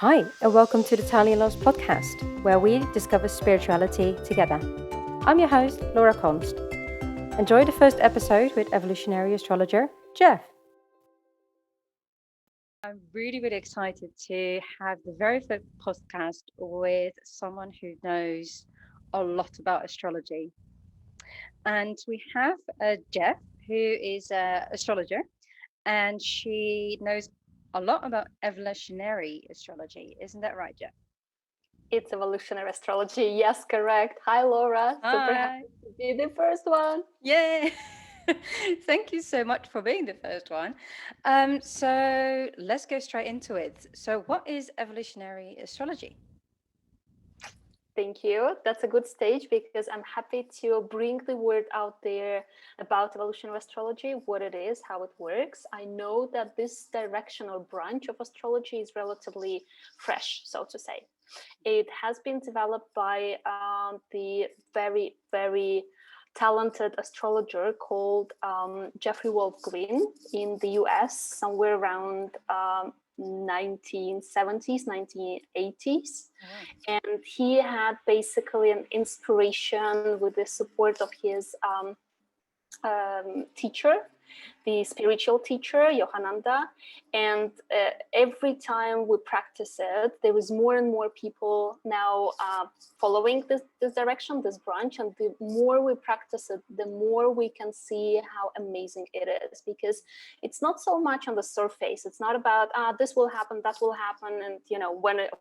Hi, and welcome to the Tali Loz podcast, where we discover spirituality together. I'm your host, Laura Const. Enjoy the first episode with Evolutionary Astrologer Jev. I'm really excited to have the very first podcast with someone who knows a lot about astrology. And we have Jev, who is an astrologer, and she knows a lot about evolutionary astrology. Isn't that right, Jev? It's Evolutionary Astrology. Yes, correct. Hi, Laura. Super Hi. happy to be the first one. Yay! Thank you so much for being the first one. So let's go straight into it. So, what is evolutionary astrology? Thank you. That's a good stage because I'm happy to bring the word out there about evolutionary astrology, what it is, how it works. I know that this direction or branch of astrology is relatively fresh, so to say. It has been developed by the very talented astrologer called Jeffrey Wolf Green in the US, somewhere around 1970s, 1980s. And he had basically an inspiration with the support of his teacher, the spiritual teacher, Yohananda. And every time we practice it, there is more and more people now following this direction, this branch. And the more we practice it, the more we can see how amazing it is. Because it's not so much on the surface. It's not about, this will happen, that will happen. And,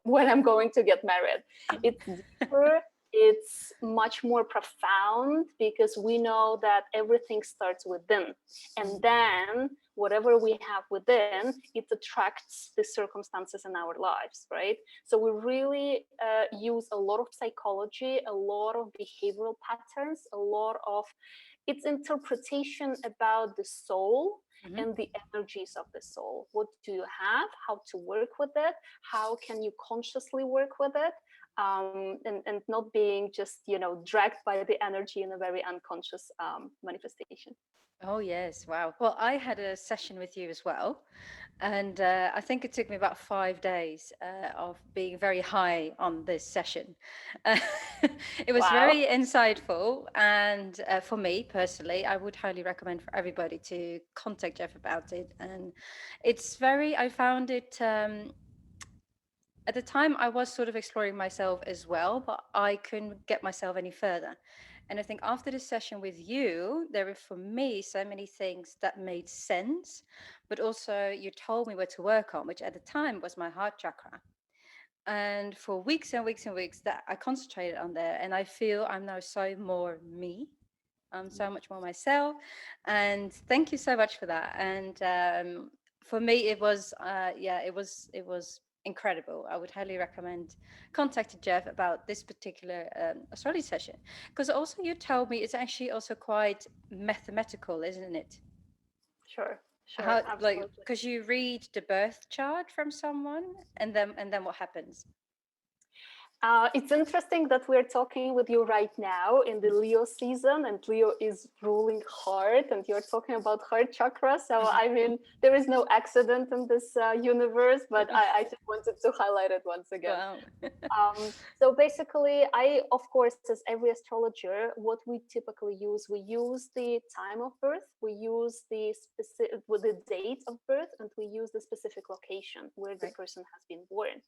when I'm going to get married. It's deeper. It's much more profound because we know that everything starts within, and then whatever we have within, it attracts the circumstances in our lives, right? So we really use a lot of psychology, a lot of behavioral patterns, a lot of its interpretation about the soul and the energies of the soul. What do you have? How to work with it? How can you consciously work with it? And not being just dragged by the energy in a very unconscious manifestation. Oh, yes. Wow. Well, I had a session with you as well. And I think it took me about 5 days of being very high on this session. Uh, it was Wow. very insightful. And for me personally, I would highly recommend for everybody to contact Jeff about it. And I found it. At the time I was sort of exploring myself as well, but I couldn't get myself any further. And I think after this session with you, there were for me so many things that made sense, but also you told me where to work on, which at the time was my heart chakra. And for weeks and weeks and weeks that I concentrated on there, and I feel I'm now so more me. I'm so much more myself. And thank you so much for that. And for me, it was incredible. I would highly recommend contacting Jeff about this particular astrology session, because also you told me it's actually also quite mathematical, isn't it? Sure, How, like, absolutely. because you read the birth chart from someone, and then what happens? It's interesting that we're talking with you right now in the Leo season, and Leo is ruling heart, and you're talking about heart chakra. So, I mean, there is no accident in this universe, but I just wanted to highlight it once again. Wow. So basically, of course, as every astrologer, what we typically use, we use the time of birth, we use the date of birth, and we use the specific location where the Right. person has been born.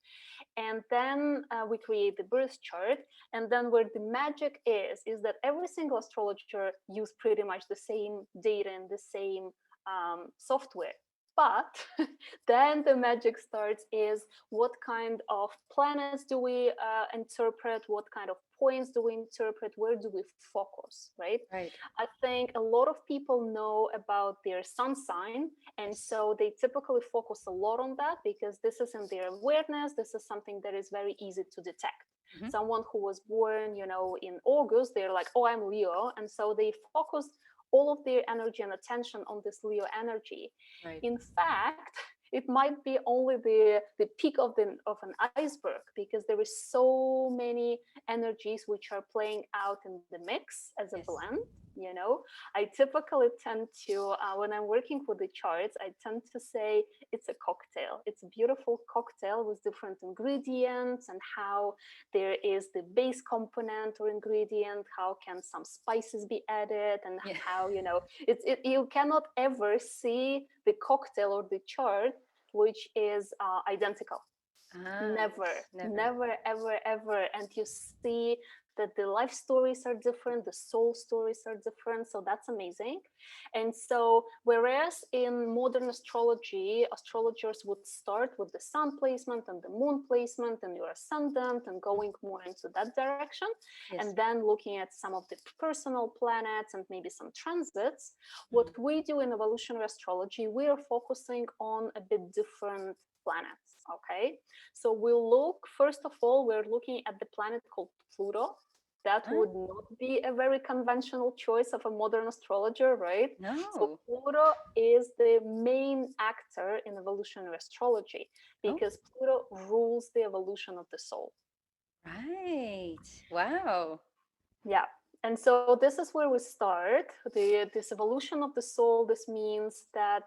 And then we create the birth chart. And then where the magic is that every single astrologer use pretty much the same data and the same software. But then the magic starts is what kind of planets do we interpret, what kind of points do we interpret, where do we focus, right? Right. I think a lot of people know about their sun sign, and so they typically focus a lot on that because this is in their awareness. This is something that is very easy to detect. Hmm. Someone who was born, in August, they're like, oh, I'm Leo. And so they focus all of their energy and attention on this Leo energy. Right. In fact, it might be only the peak of an iceberg because there is so many energies which are playing out in the mix as a Yes. blend. you know. I typically tend to, when I'm working with the charts, I tend to say it's a cocktail. It's a beautiful cocktail with different ingredients, and how there is the base component or ingredient, how can some spices be added, and Yeah. how, you know, you cannot ever see the cocktail or the chart which is identical. Never, Yes, never. never, ever, ever. And you see that the life stories are different, the soul stories are different. So that's amazing. And so, whereas in modern astrology, astrologers would start with the sun placement and the moon placement and your ascendant and going more into that direction, Yes. and then looking at some of the personal planets and maybe some transits, what Mm. we do in evolutionary astrology, we are focusing on a bit different planets. Okay, so we'll look, first of all, we're looking at the planet called Pluto. That Huh? would not be a very conventional choice of a modern astrologer, right? So No. Pluto is the main actor in evolutionary astrology Oh, because Pluto rules the evolution of the soul. right. Wow. Yeah. And so this is where we start. This evolution of the soul, this means that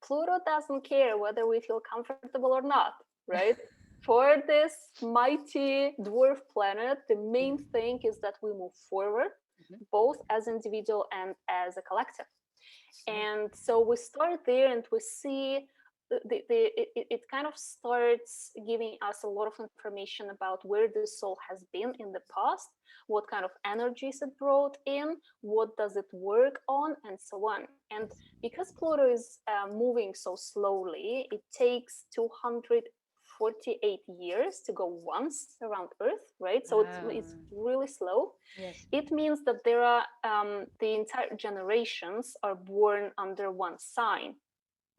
Pluto doesn't care whether we feel comfortable or not, right? For this mighty dwarf planet, the main Mm. thing is that we move forward, Mhm. both as individual and as a collective. Right. And so we start there and we see it kind of starts giving us a lot of information about where the soul has been in the past, what kind of energies it brought in, what does it work on, and so on. And because Pluto is moving so slowly, it takes 248 years to go once around Earth, right? So it's Ah, really slow. yes. It means that there are the entire generations are born under one sign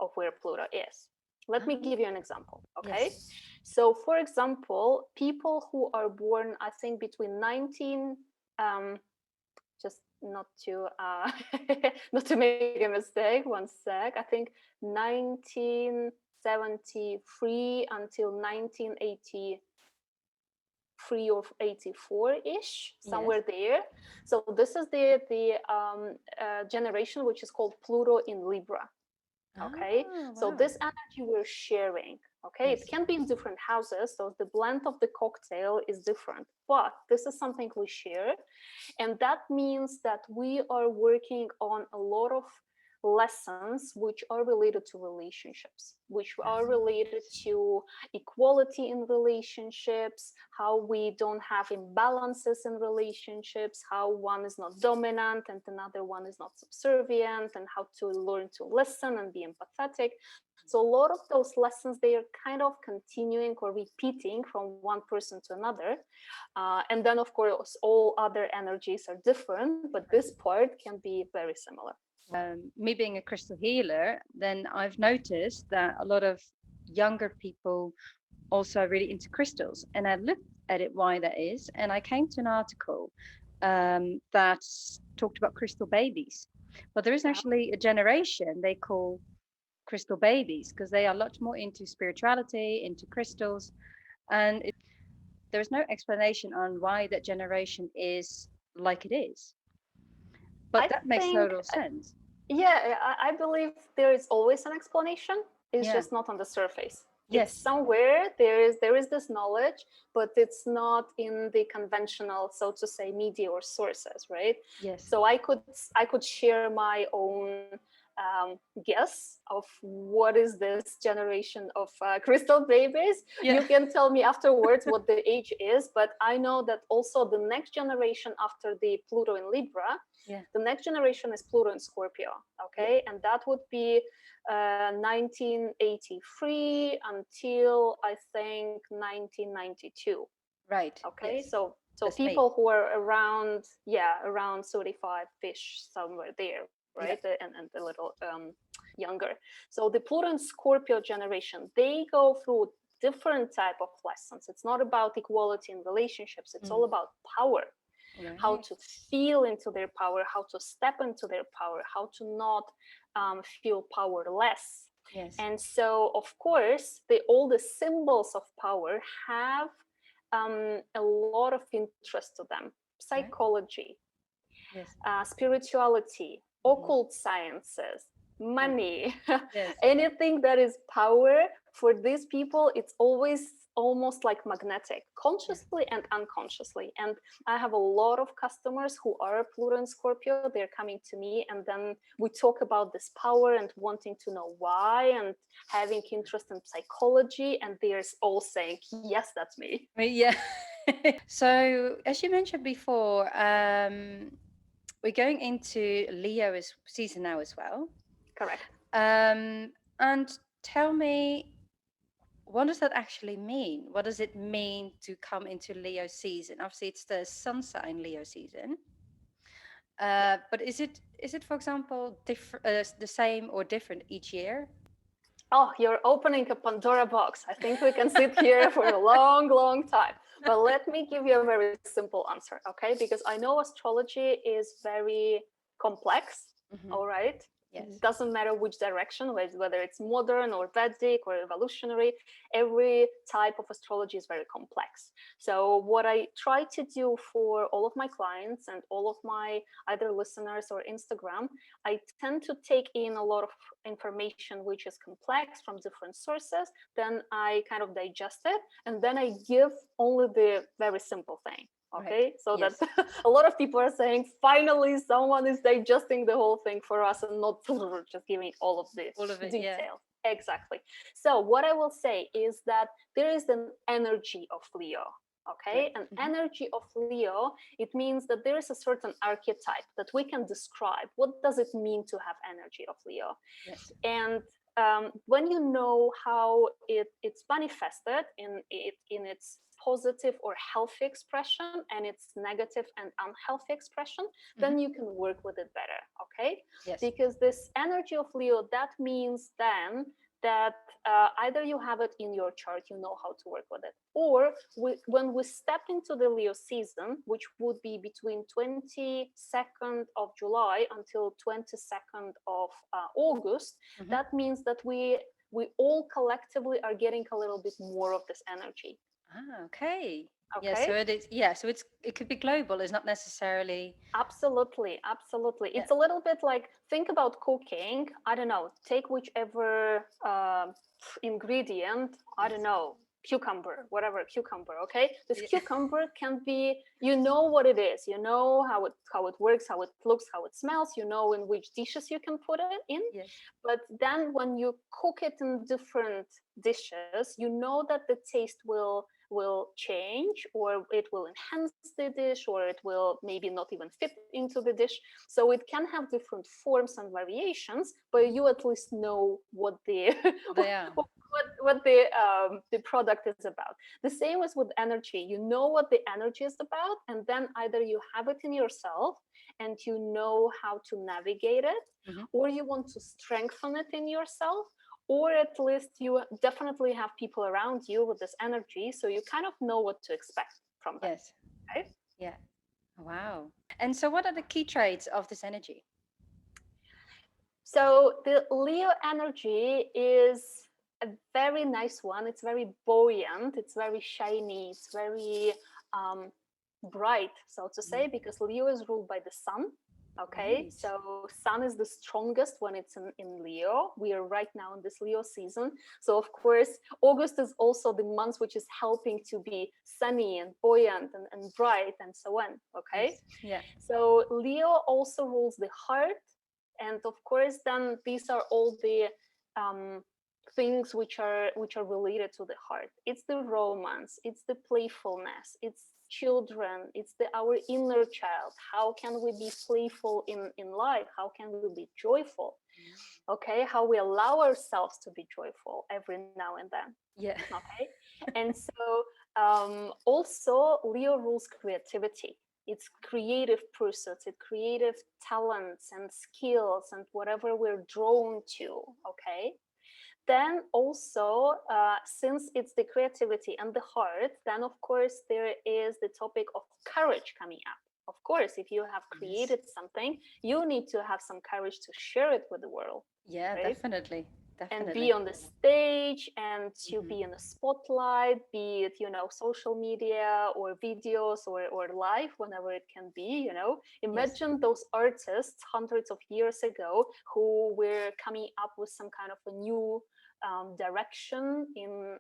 of where Pluto is. Let me Ah, give you an example, okay? yes. So, for example, people who are born, I think, between 19, just not to not to make a mistake. One sec. I think 1973 until 1983 or 84-ish, Yes. somewhere there. So this is the generation which is called Pluto in Libra. Okay, Ah, so wow. this energy we're sharing, okay, it Yes. can be in different houses, so the blend of the cocktail is different, but this is something we share. And that means that we are working on a lot of lessons which are related to relationships, which are related Right. to equality in relationships, how we don't have imbalances in relationships, how one is not dominant and another one is not subservient, and how to learn to listen and be empathetic. So a lot of those lessons, they are kind of continuing or repeating from one person to another. And then, of course, all other energies are different, but this Right. part can be very similar. Me being a crystal healer, then I've noticed that a lot of younger people also are really into crystals. And I looked at it why that is, and I came to an article that talked about crystal babies. But there is Yeah. actually a generation they call crystal babies because they are a lot more into spirituality, into crystals, and there is no explanation on why that generation is like it is. But I that makes think, total sense. yeah, I believe there is always an explanation. It's Yeah. just not on the surface. It's Yes. somewhere there is this knowledge, but it's not in the conventional, so to say, media or sources, right? Yes. So I could share my own guess of what is this generation of crystal babies. Yeah. You can tell me afterwards what the age is, but I know that also the next generation after the Pluto in Libra, Yeah. the next generation is Pluto in Scorpio, Yeah. okay? And that would be 1983 until I think 1992. Right. Okay, Yes. so That's me. people who are around, yeah, around 35-ish, somewhere there, right? Yeah. And a little younger. So the Pluto and Scorpio generation, they go through different type of lessons. It's not about equality in relationships. It's all Mm. about power, how Right. to feel into their power, how to step into their power, how to not feel powerless. Yes. And so, of course, all the symbols of power have a lot of interest to them. Right. Psychology, Yes. spirituality, Mhm. occult sciences, Yeah. money, Yes. anything that is power. For these people, it's always almost like magnetic, Yeah. consciously and unconsciously. And I have a lot of customers who are Pluto and Scorpio. They're coming to me, and then we talk about this power and wanting to know why, and having interest in psychology. And they're all saying, yes, that's me. Yeah. So, as you mentioned before, we're going into Leo season now as well. Correct. And tell me, what does that actually mean? What does it mean to come into Leo season? Obviously, it's the sun sign Leo season. Yeah. But is it, for example, the same or different each year? Oh, you're opening a Pandora box. I think we can sit here for a long, long time. But let me give you a very simple answer, okay? Because I know astrology is very complex, Hmm. all right? Yes. Doesn't matter which direction, whether it's modern or Vedic or evolutionary, every type of astrology is very complex. So, what I try to do for all of my clients and all of my either listeners or Instagram, I tend to take in a lot of information which is complex from different sources. Then I kind of digest it, and then I give only the very simple thing. Right. Okay, so that Yes. a lot of people are saying finally someone is digesting the whole thing for us and not just giving all of the All of it. Yeah. details. Exactly. So what I will say is that there is an energy of Leo. Right. Okay, an Hmm. energy of Leo, it means that there is a certain archetype that we can describe. What does it mean to have energy of Leo? Yes. And when you know how it's manifested in its positive or healthy expression and its negative and unhealthy expression, Hmm. then you can work with it better. Okay, Yes. because this energy of Leo, that means then that either you have it in your chart, you know how to work with it, or when we step into the Leo season, which would be between 22nd of July until 22nd of August, Hmm. that means that we all collectively are getting a little bit more of this energy. Ah, okay. Yeah, so Okay. it is. Yeah, so it could be global. It's not necessarily. Absolutely, absolutely. Yeah. It's a little bit like think about cooking. I don't know. Take whichever ingredient. I don't Yes. know, cucumber, whatever cucumber. Okay, this Yeah. cucumber can be. You know what it is. You know how it works, how it looks, how it smells. You know in which dishes you can put it in. Yes. But then when you cook it in different dishes, you know that the taste will change, or it will enhance the dish, or it will maybe not even fit into the dish. So it can have different forms and variations, but Mhm. you at least know what the They are. what the product is about. The same as with energy. You know what the energy is about, and then either you have it in yourself and you know how to navigate it, Hmm. or you want to strengthen it in yourself, or at least you definitely have people around you with this energy, so you kind of know what to expect from them. Yes. Right? Yeah. Wow. And so, what are the key traits of this energy? So the Leo energy is a very nice one. It's very buoyant, it's very shiny, it's very um, bright, so to Mhm. say, because Leo is ruled by the sun. Okay, Right. so sun is the strongest when it's in Leo. We are right now in this Leo season. So of course, August is also the month which is helping to be sunny and buoyant and bright and so on. Okay, Yes. Yeah. so Leo also rules the heart, and of course, then these are all the um, things which are related to the heart. It's the romance, it's the playfulness, it's children, it's the our inner child. How can we be playful in life? How can we be joyful? Mm. Okay, how we allow ourselves to be joyful every now and then. Yeah. Okay, and so also Leo rules creativity. It's creative pursuits, it's creative talents and skills and whatever we're drawn to. Okay, then also since it's the creativity and the heart, then of course there is the topic of courage coming up. Of course, if you have Yes. created something, you need to have some courage to share it with the world, Yeah, right? definitely. and be Definitely. on the stage and to be in the spotlight, be it, social media or videos or live whenever it can be, Yes. imagine those artists hundreds of years ago who were coming up with some kind of a new direction in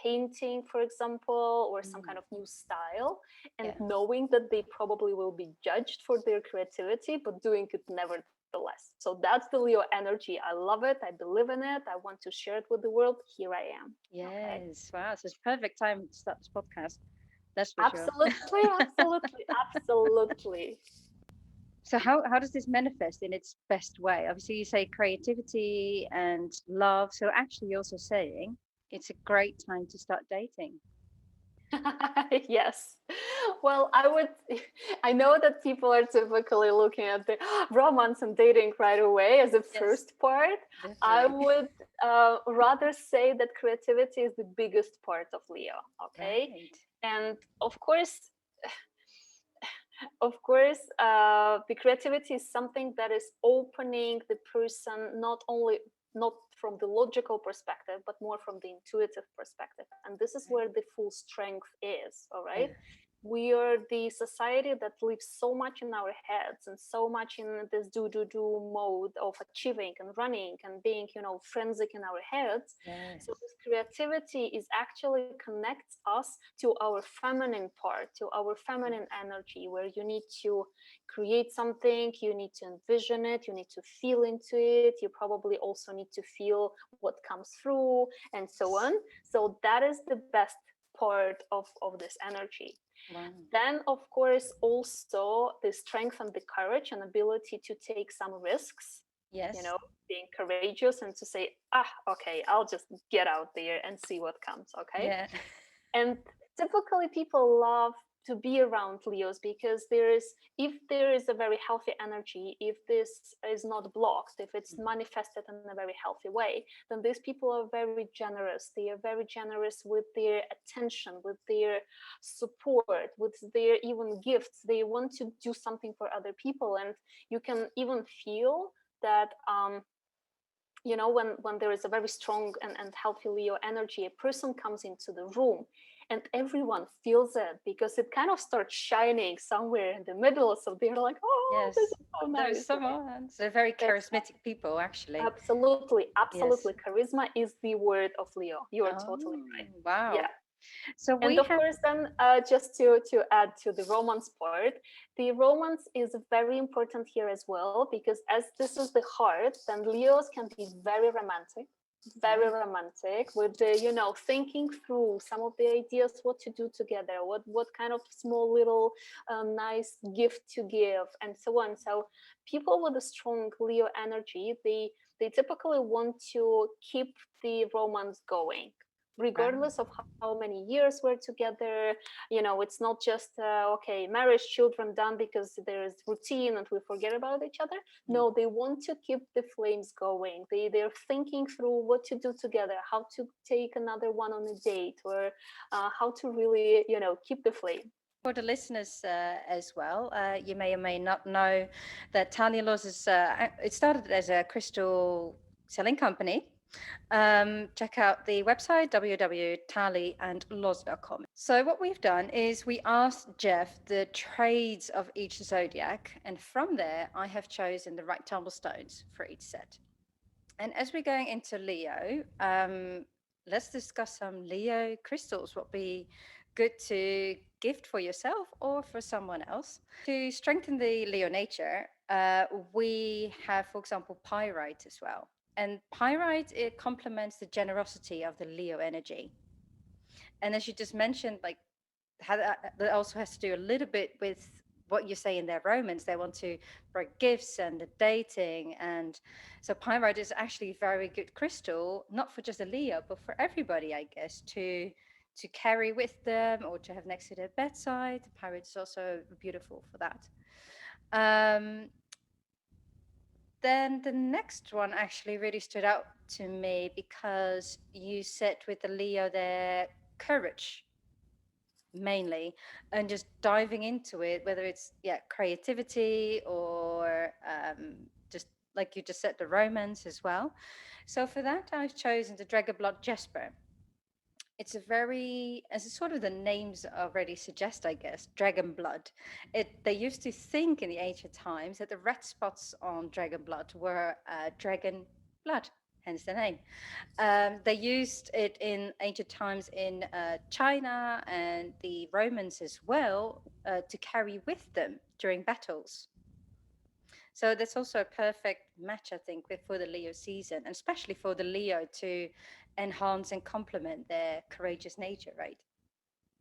painting, for example, or some kind Mm. of new style, and Yeah. knowing that they probably will be judged for their creativity, but doing it nevertheless. So that's the Leo energy. I love it. I believe in it. I want to share it with the world. Here I am. Okay. Yes. Wow. So it's perfect time to start this podcast. That's for sure. Absolutely, absolutely, absolutely. So how does this manifest in its best way? Obviously, you say creativity and love. So actually, you're also saying it's a great time to start dating. Yes. Well, I know that people are typically looking at the romance and dating right away as the Yes, first part. I definitely. would rather say that creativity is the biggest part of Leo. Okay. Right. And of course, the creativity is something that is opening the person not from the logical perspective, but more from the intuitive perspective. And this is where Right. the full strength is. All right. Yeah. We are the society that lives so much in our heads and so much in this do mode of achieving and running and being, forensic in our heads. So Yes. this creativity is actually connects us to our feminine part, to our feminine energy, where you need to create something, you need to envision it, you need to feel into it, you probably also need to feel what comes through, and so on. Yes. So that is the best part of this energy. Wow. Then, of course, also the strength and the courage and ability to take some risks, you Yes. know, being courageous and to say, okay, I'll just get out there and see what comes, okay? Yeah. And typically people love to be around Leos because if there is a very healthy energy, if this is not blocked, if it's manifested in a very healthy way, then these people are very generous. They are very generous with their attention, with their support, with their even gifts. They want to do something for other people. And you can even feel that when there is a very strong and healthy Leo energy, a person comes into the room and everyone feels it because it kind of starts shining somewhere in the middle. So they're like, oh, this Yes. is so There's nice, right? someone. They're very charismatic Exactly. people, actually. Absolutely, absolutely. Yes. Charisma is the word of Leo. You are totally Oh, right. Yeah. wow. So And we of have. course, then just to add to the romance part, the romance is very important here as well because as this is the heart, then Leos can be very Right. romantic with the thinking through some of the ideas what to do together, what kind of small little nice gift to give, and so on. So people with a strong Leo energy, they typically want to keep the romance going Right. regardless of how many years we're together. It's not just okay, marriage, children, done, because there is routine and we forget about each other. Mm. No, they want to keep the flames going. They're thinking through what to do together, how to take another one on a date, or how to really keep the flame. For the listeners as well, you may or may not know that Tali Loz is. It started as a crystal selling company. Check out the website www.taliandloz.com. So what we've done is we asked Jeff the trades of each zodiac, and from there I have chosen the right tumblestones for each set. And as we're going into Leo, let's discuss some Leo crystals. What be good to gift for yourself or for someone else to strengthen the Leo nature? We have, for example, pyrite as well. And pyrite, it complements the generosity of the Leo energy. And as you just mentioned, like that also has to do a little bit with what you say in their romance. They want to bring gifts and the dating, and so pyrite is actually a very good crystal, not for just a Leo, but for everybody, I guess, to carry with them or to have next to their bedside. Pyrite is also beautiful for that. Um, then the next one actually really stood out to me because you said with the Leo their courage mainly, and just diving into it, whether it's creativity or just like you just said, the romance as well. So for that, I've chosen the dragon blood Jasper. It's a very, as sort of the names already suggest, I guess, dragon blood. They used to think in the ancient times that the red spots on dragon blood were dragon blood, hence the name. They used it in ancient times in China and the Romans as well, to carry with them during battles. So that's also a perfect match, I think, for the Leo season, and especially for the Leo to enhance and complement their courageous nature, right?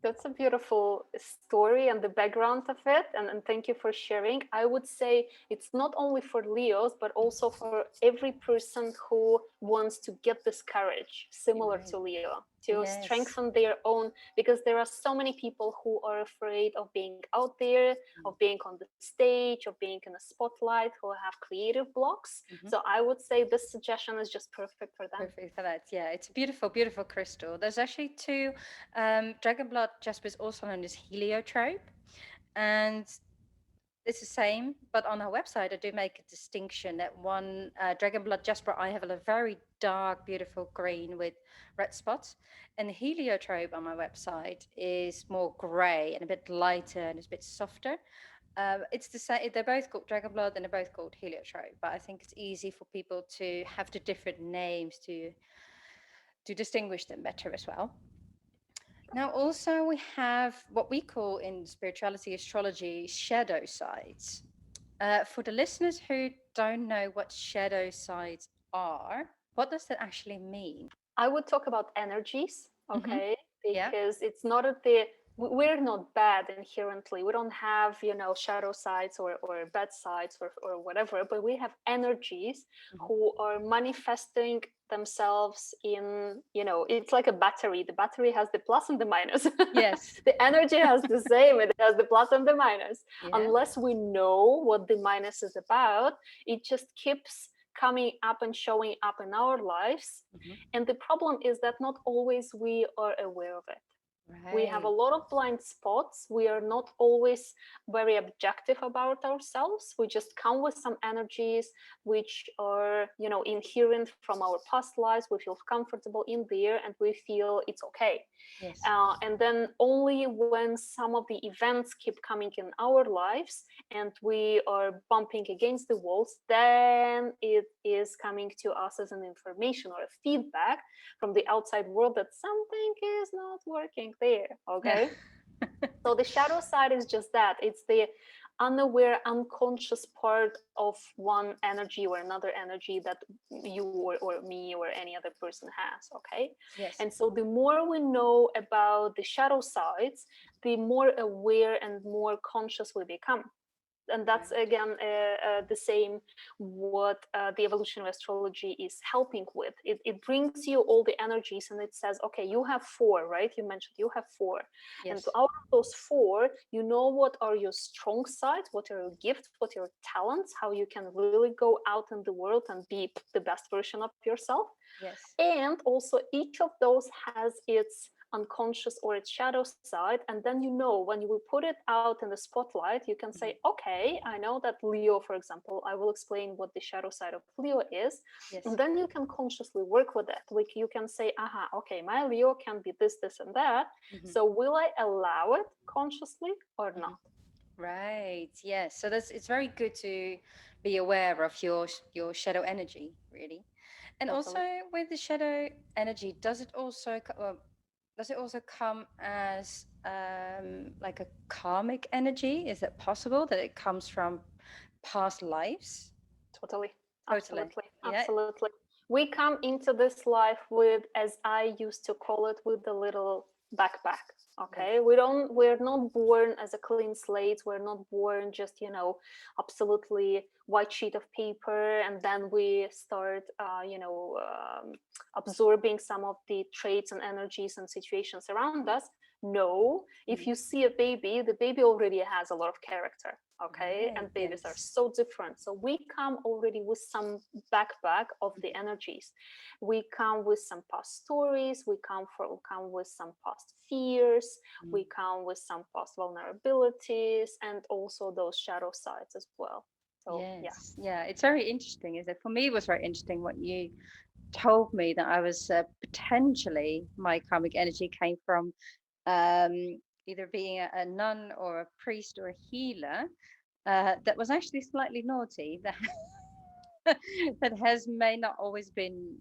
That's a beautiful story and the background of it. And thank you for sharing. I would say it's not only for Leos, but also for every person who wants to get this courage, similar Right. to Leo, to Yes. strengthen their own, because there are so many people who are afraid of being out there, of being on the stage, of being in a spotlight, who have creative blocks. Mm-hmm. So I would say this suggestion is just perfect for them. Perfect for that. Yeah, it's a beautiful, beautiful crystal. There's actually two. Dragon blood jasper is also known as heliotrope, and it's the same. But on our website, I do make a distinction that one dragon blood jasper I have a very dark, beautiful green with red spots, and the heliotrope on my website is more grey and a bit lighter and it's a bit softer. It's the same. They're both called dragon blood and they're both called heliotrope. But I think it's easy for people to have the different names to distinguish them better as well. Now, also, we have what we call in spirituality astrology shadow sides. For the listeners who don't know what shadow sides are, what does that actually mean? I would talk about energies, Hmm. okay? Yeah. Because it's not at the we're not bad inherently. We don't have, shadow sides or bad sides or whatever, but we have energies Mhm. who are manifesting themselves in, it's like a battery. The battery has the plus and the minus. Yes. The energy has the same, it has the plus and the minus. Yeah. Unless we know what the minus is about, it just keeps coming up and showing up in our lives. Hmm. And the problem is that not always we are aware of it. We have a Right. lot of blind spots. We are not always very objective about ourselves. We just come with some energies which are, inherent from our past lives. We feel comfortable in there and we feel it's okay. Yes. And then only when some of the events keep coming in our lives and we are bumping against the walls, then it is coming to us as an information or a feedback from the outside world that something is not working there. Yeah. Okay. So the shadow side is just that, it's the unaware, unconscious part of one energy or another energy that you or me or any other person has. Okay. Yes. And so the more we know about the shadow sides, the more aware and more conscious we become. And that's Right. again the same what the evolutionary astrology is helping with. It brings you all the energies and it says, okay, you have four, right? You mentioned you have four, and Yes. out of those four, you know what are your strong sides, what are your gifts, what are your talents, how you can really go out in the world and be the best version of yourself. Yes. And also each of those has its unconscious or its shadow side. And then, when you will put it out in the spotlight, you can say, Mhm. okay, I know that Leo, for example, I will explain what the shadow side of Leo is. And Yes. then you can consciously work with it. Like you can say, aha, okay, my Leo can be this, this, and that. Hmm. So will I allow it consciously or Hmm. not? Right. Yes. So that's it's very good to be aware of your shadow energy, really. And also Totally. with the shadow energy, does it also come as like a karmic energy? Is it possible that it comes from past lives? Totally. Totally. Absolutely. Yeah. Absolutely. We come into this life with, as I used to call it, with the little backpack. Yes. Okay. We're not born as a clean slate. We're not born just, absolutely white sheet of paper. And then we start, absorbing some of the traits and energies and situations around us. No, if you Mhm. see a baby, the baby already has a lot of character. Okay. Right. And babies are Yes. so different. So we come already with some backpack of the Mhm. energies. We come with some past stories. We come with some past fears. Mhm. We come with some past vulnerabilities and also those shadow sides as well. So yeah. Yes. Yeah. It's very interesting, is it? For me, it was very interesting what you told me that I was potentially my karmic energy came from either being a nun or a priest or a healer that was actually slightly naughty that that has may not always been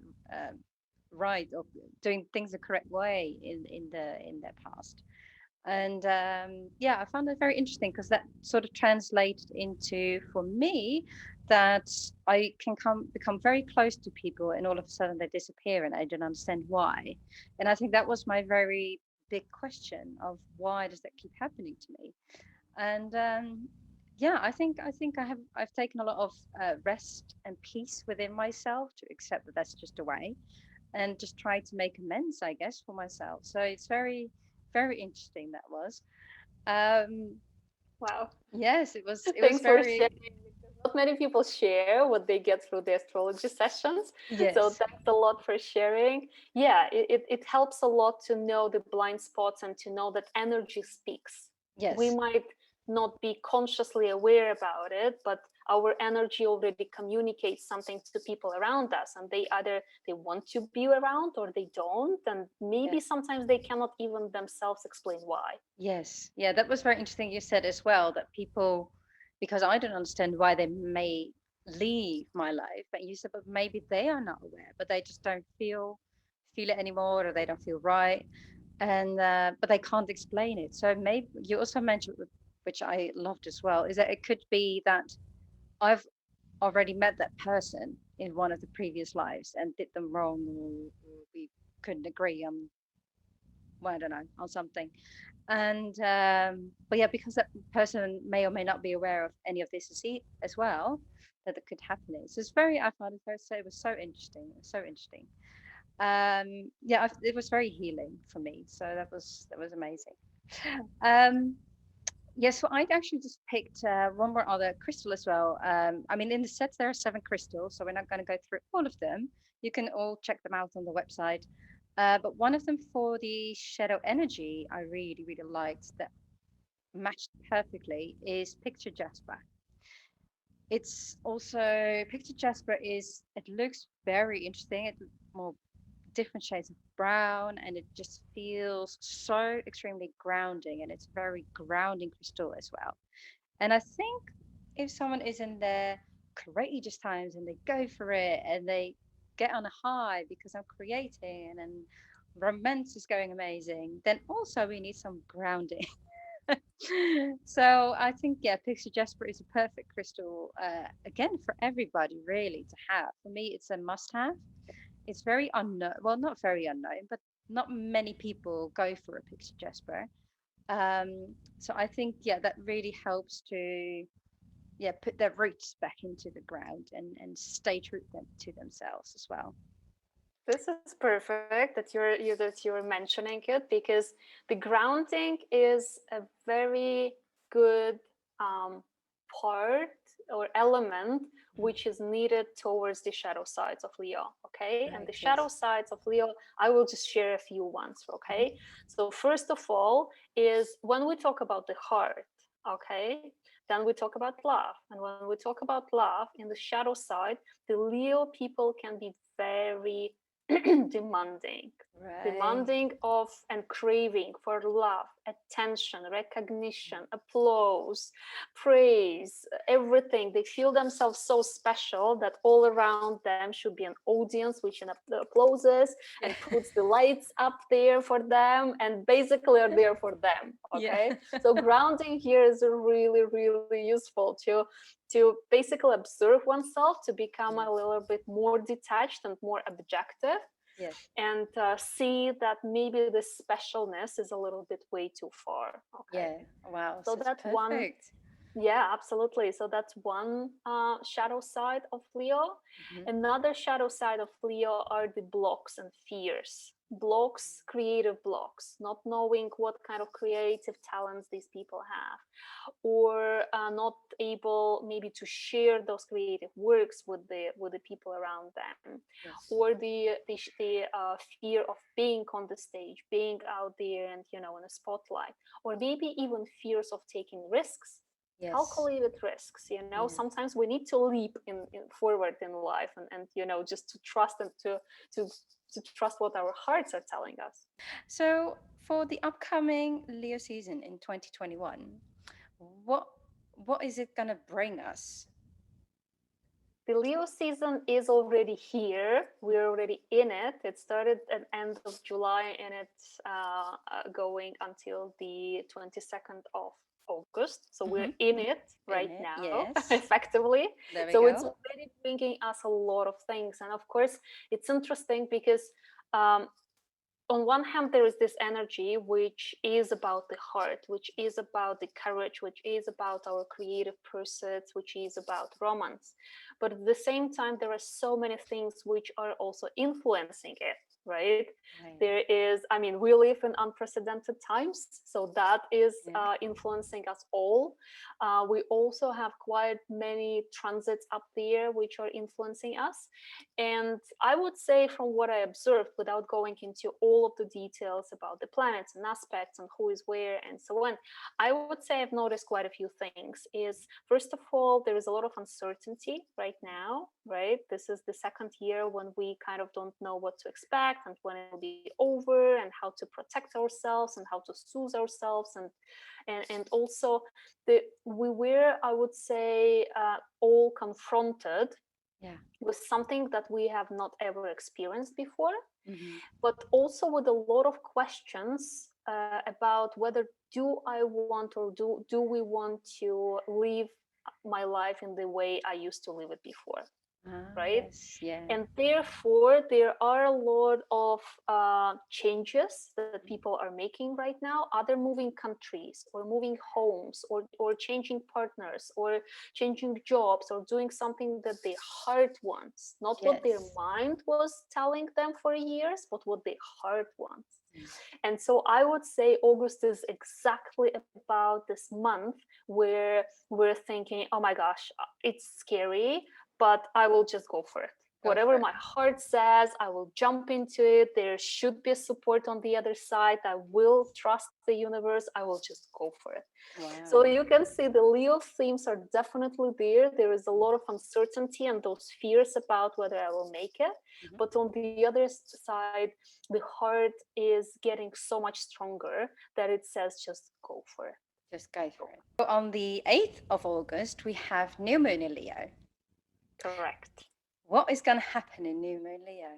right or doing things the correct way in their past. And yeah, I found it very interesting because that sort of translated into for me that I can become very close to people and all of a sudden they disappear and I don't understand why. And I think that was my very big question of why does that keep happening to me? And yeah, I think I've taken a lot of rest and peace within myself to accept that that's just a way and just try to make amends, I guess, for myself. So it's very, very interesting that was. Um, Wow. yes, it was Thanks for sharing. very Not many people share what they get through the astrology sessions. So yes, thanks a lot for sharing. Yeah, it helps a lot to know the blind spots and to know that energy speaks. We yes, might not be consciously aware about it, but our energy already communicates something to people around us, and they either they want to be around or they don't, and maybe yeah, sometimes they cannot even themselves explain why. yes, yeah. That was very interesting. You said as well that people, because I don't understand why they may leave my life, but you said, but maybe they are not aware, but they just don't feel it anymore, or they don't feel right, and but they can't explain it. So maybe you also mentioned, which I loved as well, is that it could be that I've already met that person in one of the previous lives and did them wrong, or we couldn't agree on, well, I don't know, on something. And but yeah, because that person may or may not be aware of any of this as well, that it could happen. So it's very, I found it very, so it was so interesting, so interesting. Yeah, it was very healing for me. So that was amazing. Um, Yes, so I actually just picked one more other crystal as well. I mean, in the sets there are 7 crystals, so we're not going to go through all of them. You can all check them out on the website. But one of them for the shadow energy I really, really liked that matched perfectly is Picture Jasper. It's also Picture Jasper is it looks very interesting. It more different shades of brown and it just feels so extremely grounding and it's very grounding crystal as well. And I think if someone is in their courageous times and they go for it and they get on a high because I'm creating and romance is going amazing, then also we need some grounding. So I think, yeah, Pixie Jasper is a perfect crystal, again, for everybody really to have. For me, it's a must have. It's very unknown. Well, not very unknown, but not many people go for a Pixie Jasper. So I think, yeah, that really helps to yeah put their roots back into the ground and stay true to themselves as well. This is perfect that you're mentioning it because the grounding is a very good um, part or element which is needed towards the shadow sides of Leo. Okay, and Right. the shadow Yes. sides of Leo, I will just share a few ones. Mhm. Okay, so first of all is when we talk about the heart. Okay, then we talk about love, and when we talk about love in the shadow side, the Leo people can be very demanding, Right. demanding of and craving for love, attention, recognition, applause, praise, everything. They feel themselves so special that all around them should be an audience which applauses Yeah. and puts the lights up there for them and basically are there for them. Yeah. Okay, so grounding here is really really useful to basically observe oneself, to become a Yes. little bit more detached and more objective, Yes. and see that maybe the specialness is a little bit way too far. Okay, Yeah. Wow. so So it's that's one. perfect. Yeah, absolutely. So that's one shadow side of Leo. Mhm. Another shadow side of Leo are the blocks and fears. Blocks, creative blocks, not knowing what kind of creative talents these people have, or not able maybe to share those creative works with the people around them, Yes. or the fear of being on the stage, being out there and in a spotlight, or maybe even fears of taking risks. Yes. calculated risks. Yeah. Sometimes we need to leap in forward in life, and just to trust and to trust what our hearts are telling us. So for the upcoming Leo season in 2021, what what is it gonna bring us? The Leo season is already here. We're already in it. It started at end of July, and it's going until the 22nd of August. So we're Hmm. in it In right it, now, yes. effectively. There we So it's go. already bringing us a lot of things. And of course, it's interesting because um, on one hand, there is this energy which is about the heart, which is about the courage, which is about our creative pursuits, which is about romance. But at the same time, there are so many things which are also influencing it, right? Right. There is, I mean, we live in unprecedented times, so that is Yeah. influencing us all. We also have quite many transits up there which are influencing us. And I would say, from what I observed, without going into all of the details about the planets and aspects and who is where and so on, I would say I've noticed quite a few things. Is first of all, there is a lot of uncertainty right now, right? This is the second year when we kind of don't know what to expect and when it will be over and how to protect ourselves and how to soothe ourselves, and also we were, I would say, all confronted Yeah. with something that we have not ever experienced before, Hmm. but also with a lot of questions about whether do I want, or do we want to live my life in the way I used to live it before, Ah, right? yes. Yeah. And therefore there are a lot of changes that people are making right now, either moving countries or moving homes, or changing partners or changing jobs or doing something that their heart wants, not what their Yes. mind was telling them for years, but what their heart wants. Mm. And so I would say August is exactly about this month where we're thinking, oh my gosh, it's scary, but I will just go for it. Go Whatever for it. my heart says, I will jump into it. There should be support on the other side. I will trust the universe. I will just go for it. So Wow. you can see the Leo themes are definitely there. There is a lot of uncertainty and those fears about whether I will make it. Mhm. But on the other side, the heart is getting so much stronger that it says just go for it. Just go for it. So on the 8th of August, we have New Moon in Leo. Correct. What is going to happen in New Moon Leo?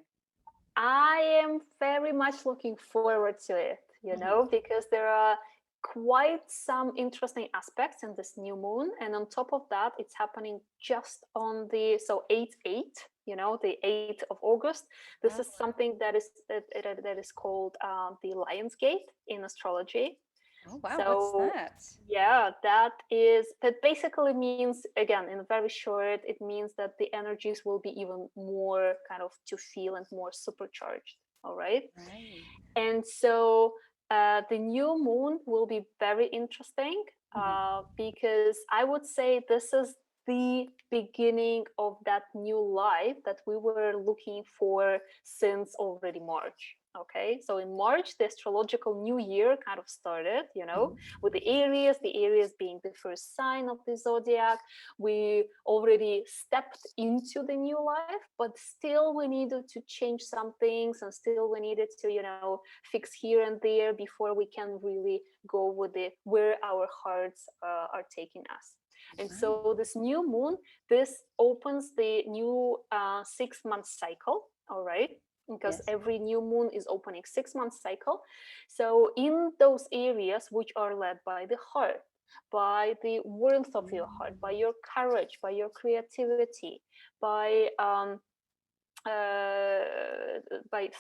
I am very much looking forward to it, Hmm. because there are quite some interesting aspects in this new moon. And on top of that, it's happening just on the, so 8/8, the 8th of August. This is Oh, something that is called the Lionsgate in astrology. oh wow. What's So that? yeah, that basically means, again, in very short, it means that the energies will be even more kind of to feel and more supercharged. All right. Right. And so the new moon will be very interesting Hmm. because I would say this is the beginning of that new life that we were looking for since already March. Okay, so in March, the astrological new year kind of started, Hmm. with the Aries being the first sign of the zodiac. We already stepped into the new life, but still we needed to change some things, and still we needed to, fix here and there before we can really go with it where our hearts are taking us. And Right. so this new moon, this opens the new 6 month cycle. All right, because Yes. every new moon is opening 6 month cycle. So in those areas which are led by the heart, by the warmth of your heart, by Mm. your courage, by your creativity, by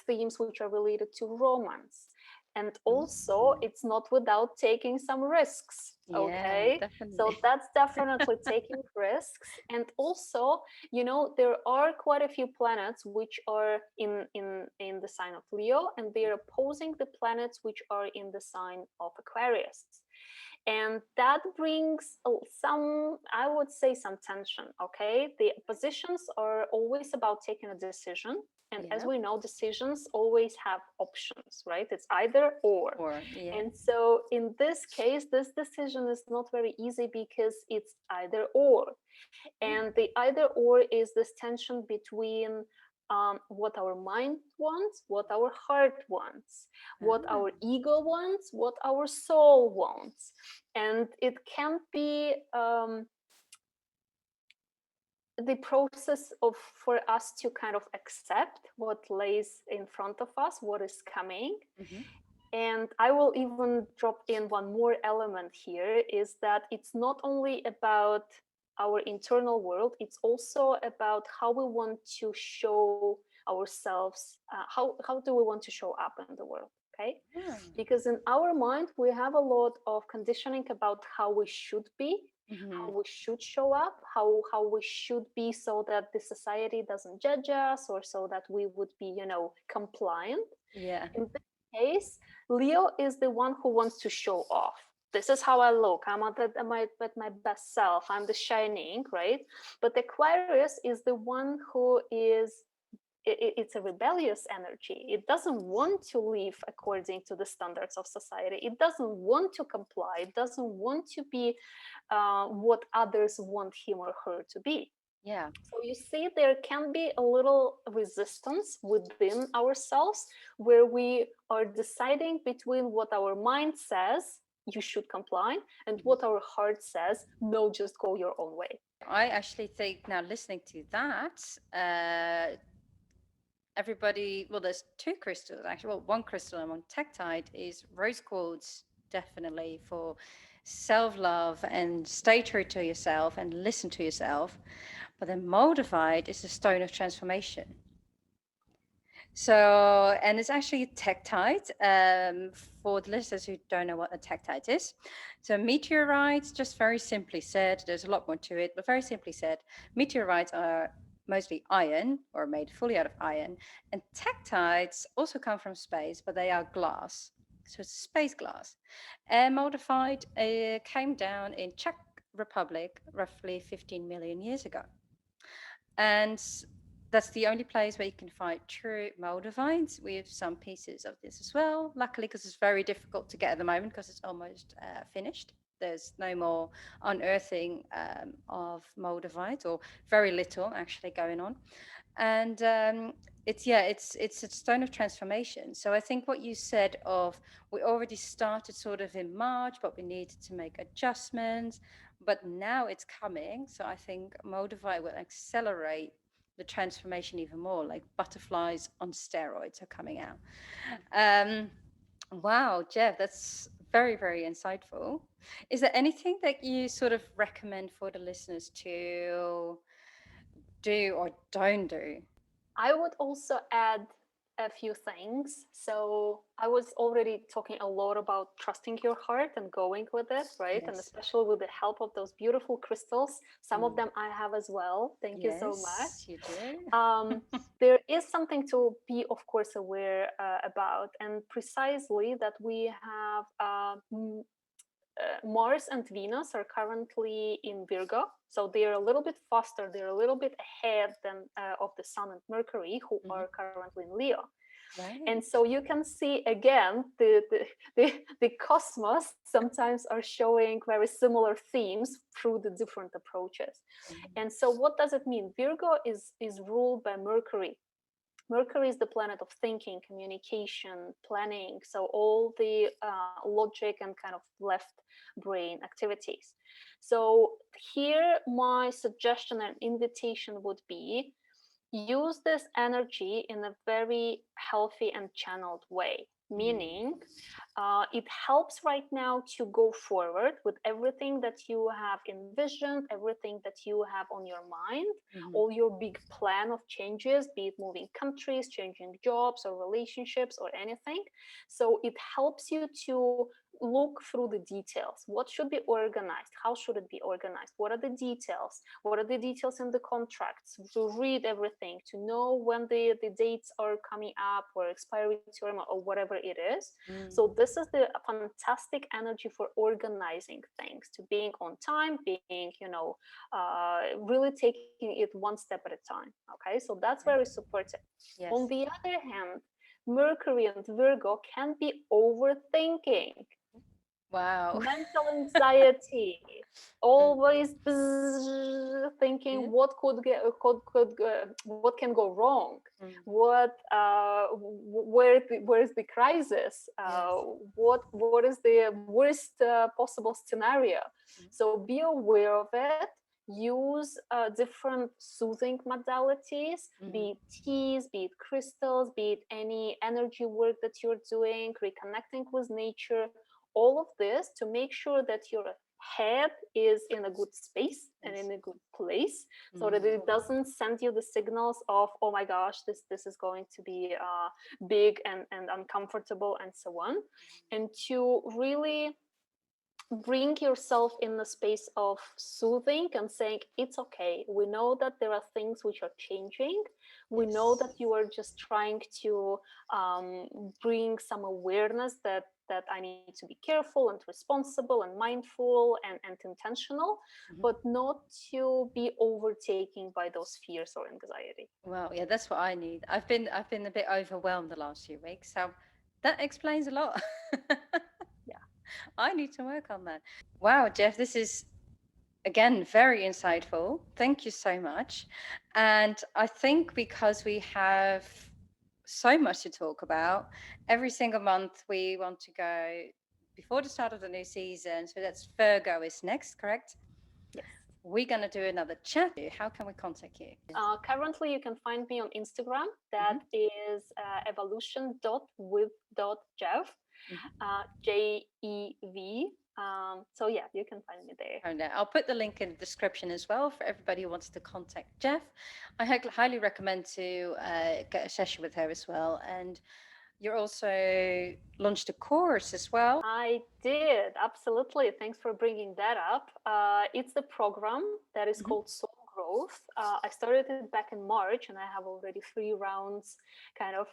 themes which are related to romance. And also, Mm. it's not without taking some risks. Yeah, Okay, so definitely. that's definitely taking risks. And also, there are quite a few planets which are in the sign of Leo, and they are opposing the planets which are in the sign of Aquarius. And that brings some, I would say, some tension. Okay, the positions are always about taking a decision, and as Yeah. we know, decisions always have options, right? It's either or. Or yeah. And so in this case, this decision decision is not very easy because it's either or. Mm. And the either or is this tension between what our mind wants, what our heart wants, what Ah, our ego wants, what our soul wants. And it can be the process of for us to kind of accept what lays in front of us, what is coming. mhm. And I will even drop in one more element here, is that it's not only about our internal world, it's also about how we want to show ourselves, how do we want to show up in the world, okay? Ah, Because in our mind, we have a lot of conditioning about how we should be, how mhm. we should show up, how we should be so that the society doesn't judge us, or so that we would be, compliant. Yeah. In this case, Leo is the one who wants to show off. This is how I look. I'm at my best self. I'm the shining, right? But Aquarius is the one who is, it's a rebellious energy. It doesn't want to live according to the standards of society. It doesn't want to comply. It doesn't want to be what others want him or her to be. Yeah. So you see, there can be a little resistance within ourselves where we are deciding between what our mind says, you should comply, and Mhm. what our heart says, no, just go your own way. I actually think now listening to that, everybody, well, there's two crystals actually. Well, one crystal and one tektite is rose quartz, definitely for self love and stay true to yourself and listen to yourself. But then moldavite is the stone of transformation. So, and it's actually a tektite. For the listeners who don't know what a tektite is, so meteorites, just very simply said, there's a lot more to it, but very simply said, meteorites are mostly iron or made fully out of iron, and tektites also come from space, but they are glass. So it's space glass. And moldavite came down in Czech Republic roughly 15 million years ago. And that's the only place where you can find true moldavite. We have some pieces of this as well. Luckily, because it's very difficult to get at the moment because it's almost finished. There's no more unearthing of moldavite, or very little actually going on. And it's a stone of transformation. So I think what you said of we already started sort of in March, but we needed to make adjustments, but now it's coming. So I think moldavite will accelerate the transformation even more, like butterflies on steroids are coming out. um wow, Jeff, that's very, very insightful. Is there anything that you sort of recommend for the listeners to do or don't do? I would also add a few things. So I was already talking a lot about trusting your heart and going with it, right? And Yes. especially with the help of those beautiful crystals. Some of Mm. them I have as well. Thank you so much. Yes, you do. There is something to be, of course, aware about, and precisely that we have Mars and Venus are currently in Virgo, so they're a little bit faster. They're a little bit ahead than of the Sun and Mercury, who Mhm. are currently in Leo. And Right. so you can see again the cosmos sometimes are showing very similar themes through the different approaches. Mhm. And so what does it mean? Virgo is ruled by Mercury. Mercury is the planet of thinking, communication, planning, so all the logic and kind of left brain activities. So here my suggestion and invitation would be, use this energy in a very healthy and channeled way, Mm. meaning it helps right now to go forward with everything that you have envisioned, everything that you have on your mind, Mhm. all your big plan of changes, be it moving countries, changing jobs or relationships or anything. So it helps you to look through the details. What should be organized? How should it be organized? What are the details? What are the details in the contracts? To read everything, to know when the dates are coming up, or expiry term, or whatever it is. Mm. So this is the fantastic energy for organizing things, to being on time, being, really taking it one step at a time. Okay, so that's very Okay. supportive. On Yes. the other hand, Mercury and Virgo can be overthinking. Wow. Mental anxiety, always thinking Yeah. what can go wrong, Mm. where's the crisis, Yes. what is the worst possible scenario. Mm. So be aware of it. Use different soothing modalities, Mm. be it teas, be it crystals, be it any energy work that you're doing, reconnecting with nature, all of this to make sure that your head is in a good space and Yes. in a good place, so that Mm. it doesn't send you the signals of, oh my gosh, this is going to be big and uncomfortable and so on. And to really bring yourself in the space of soothing and saying, it's okay, we know that there are things which are changing, we know Yes. that you are just trying to bring some awareness that I need to be careful and responsible and mindful and intentional, Mhm. but not to be overtaken by those fears or anxiety. Well, yeah, that's what I need. I've been a bit overwhelmed the last few weeks, so that explains a lot. Yeah. I need to work on that. Wow, Jeff, this is again very insightful. Thank you so much. And I think because we have so much to talk about, every single month we want to go before the start of the new season. So that's Virgo is next, correct? Yes. We're going to do another chat. How can we contact you? Currently, you can find me on Instagram. Hmm. That is evolution.with.jev, Hmm. Jev. So yeah, you can find me there. And I'll put the link in the description as well for everybody who wants to contact Jeff. I highly recommend to get a session with her as well. And you're also launched a course as well. I did, absolutely. Thanks for bringing that up. It's the program that is Hmm. called Soul Growth. I started it back in March, and I have already 3 rounds kind of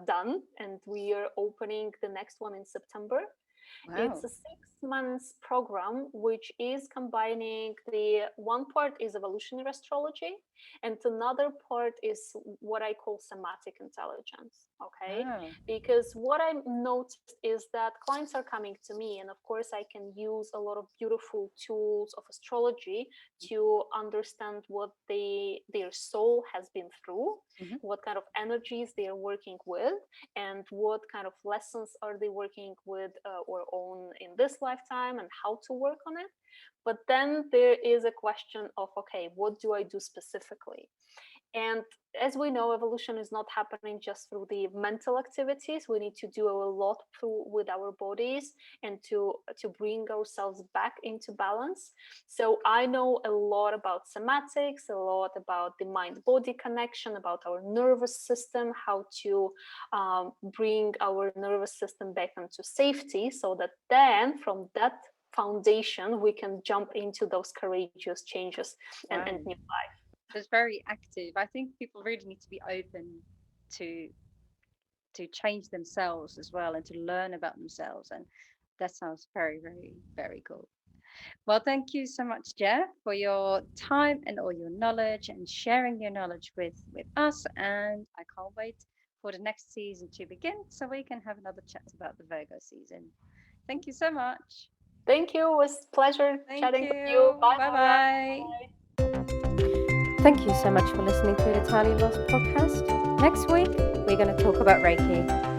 done, and we are opening the next one in September. It's Wow. a 6 months program which is combining the one part is evolutionary astrology, and another part is what I call somatic intelligence. Okay, Wow. because what I noticed is that clients are coming to me, and of course, I can use a lot of beautiful tools of astrology to understand what their soul has been through, Hmm. what kind of energies they are working with, and what kind of lessons are they working with or on in this lifetime, and how to work on it. But then there is a question of, okay, what do I do specifically? And as we know, evolution is not happening just through the mental activities. We need to do a lot through with our bodies, and to bring ourselves back into balance. So I know a lot about somatics, a lot about the mind-body connection, about our nervous system, how to bring our nervous system back into safety, so that then from that foundation we can jump into those courageous changes and Wow. new life. So it's very active. I think people really need to be open to change themselves as well and to learn about themselves. And that sounds very, very, very cool. Well, thank you so much, Jeff, for your time and all your knowledge and sharing your knowledge with us. And I can't wait for the next season to begin so we can have another chat about the Virgo season. Thank you so much. Thank you. It was a pleasure Thank chatting with you. you. Bye Bye bye. bye. Thank you so much for listening to the Tali Loz podcast. Next week, we're going to talk about Reiki.